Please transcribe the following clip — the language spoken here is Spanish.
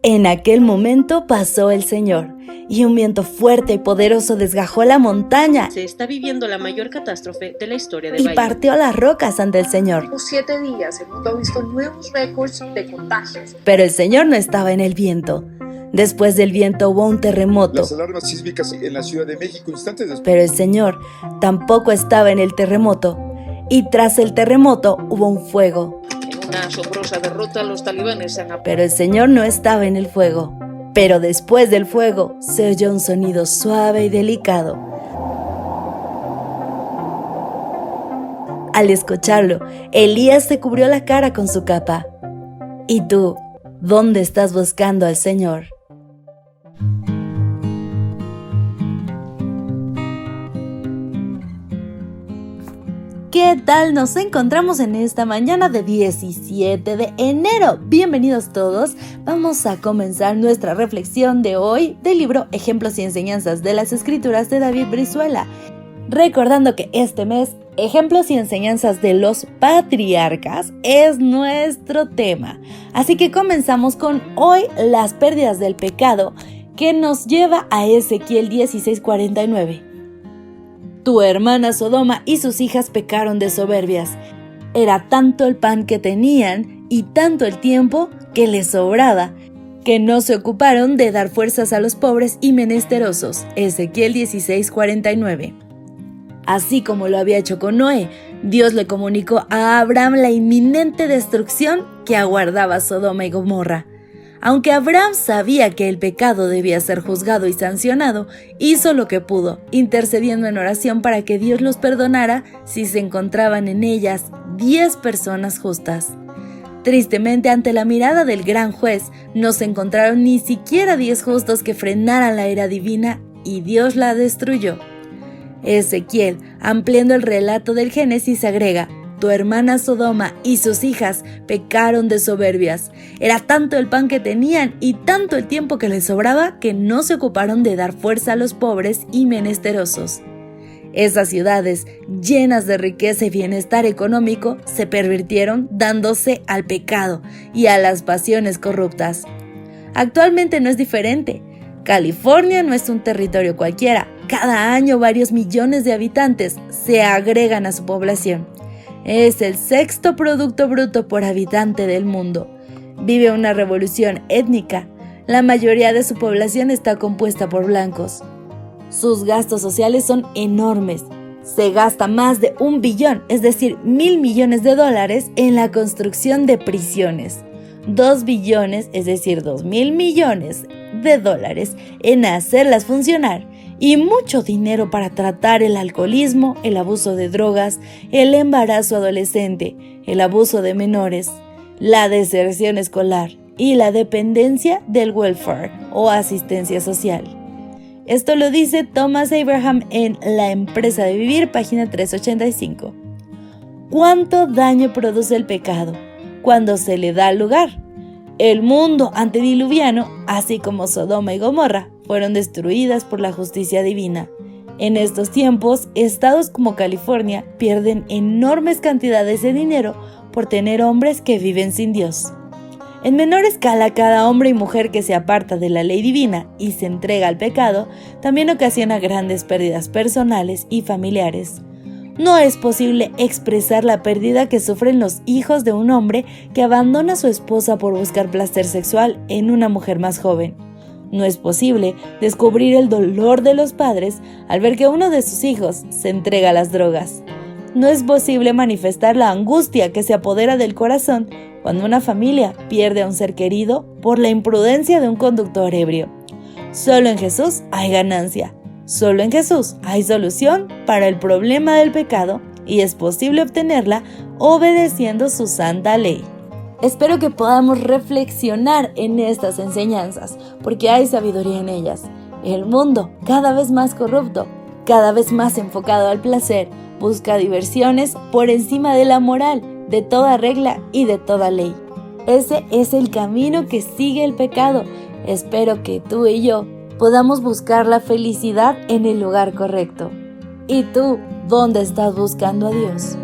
En aquel momento pasó el Señor, y un viento fuerte y poderoso desgajó la montaña Se está viviendo la mayor catástrofe de la historia de y Bahía. partió las rocas ante el Señor. En los 7 días el mundo ha visto nuevos récords de contagios. Pero el Señor no estaba en el viento. Después del viento hubo un terremoto, Las alarmas sísmicas en la Ciudad de México instantes después. pero el Señor tampoco estaba en el terremoto. Y tras el terremoto hubo un fuego, En una asombrosa derrota, los talibanes se han pero el Señor no estaba en el fuego. Pero después del fuego se oyó un sonido suave y delicado. Al escucharlo, Elías se cubrió la cara con su capa. ¿Y tú, dónde estás buscando al Señor? ¿Qué tal? Nos encontramos en esta mañana de 17 de enero. Bienvenidos todos. Vamos a comenzar nuestra reflexión de hoy del libro Ejemplos y Enseñanzas de las Escrituras de David Brizuela. Recordando que este mes, Ejemplos y Enseñanzas de los Patriarcas es nuestro tema. Así que comenzamos con hoy las pérdidas del pecado, que nos lleva a Ezequiel 16:49. Tu hermana Sodoma y sus hijas pecaron de soberbias. Era tanto el pan que tenían y tanto el tiempo que les sobraba, que no se ocuparon de dar fuerzas a los pobres y menesterosos. Ezequiel 16:49. Así como lo había hecho con Noé, Dios le comunicó a Abraham la inminente destrucción que aguardaba Sodoma y Gomorra. Aunque Abraham sabía que el pecado debía ser juzgado y sancionado, hizo lo que pudo, intercediendo en oración para que Dios los perdonara si se encontraban en ellas 10 personas justas. Tristemente, ante la mirada del gran juez, no se encontraron ni siquiera 10 justos que frenaran la ira divina y Dios la destruyó. Ezequiel, ampliando el relato del Génesis, agrega: tu hermana Sodoma y sus hijas pecaron de soberbias. Era tanto el pan que tenían y tanto el tiempo que les sobraba que no se ocuparon de dar fuerza a los pobres y menesterosos. Esas ciudades, llenas de riqueza y bienestar económico, se pervirtieron dándose al pecado y a las pasiones corruptas. Actualmente no es diferente. California no es un territorio cualquiera. Cada año varios millones de habitantes se agregan a su población. Es el 6º Producto Bruto por habitante del mundo. Vive una revolución étnica. La mayoría de su población está compuesta por blancos. Sus gastos sociales son enormes. Se gasta más de $1 billón, es decir, $1,000 millones en la construcción de prisiones. 2 billones, es decir, $2,000 millones en hacerlas funcionar. Y mucho dinero para tratar el alcoholismo, el abuso de drogas, el embarazo adolescente, el abuso de menores, la deserción escolar y la dependencia del welfare o asistencia social. Esto lo dice Thomas Abraham en La Empresa de Vivir, página 385. ¿Cuánto daño produce el pecado cuando se le da lugar? El mundo antediluviano, así como Sodoma y Gomorra, fueron destruidas por la justicia divina. En estos tiempos, estados como California pierden enormes cantidades de dinero por tener hombres que viven sin Dios. En menor escala, cada hombre y mujer que se aparta de la ley divina y se entrega al pecado, también ocasiona grandes pérdidas personales y familiares. No es posible expresar la pérdida que sufren los hijos de un hombre que abandona a su esposa por buscar placer sexual en una mujer más joven. No es posible descubrir el dolor de los padres al ver que uno de sus hijos se entrega a las drogas. No es posible manifestar la angustia que se apodera del corazón cuando una familia pierde a un ser querido por la imprudencia de un conductor ebrio. Solo en Jesús hay ganancia. Solo en Jesús hay solución para el problema del pecado y es posible obtenerla obedeciendo su santa ley. Espero que podamos reflexionar en estas enseñanzas, porque hay sabiduría en ellas. El mundo, cada vez más corrupto, cada vez más enfocado al placer, busca diversiones por encima de la moral, de toda regla y de toda ley. Ese es el camino que sigue el pecado. Espero que tú y yo podamos buscar la felicidad en el lugar correcto. ¿Y tú, dónde estás buscando a Dios?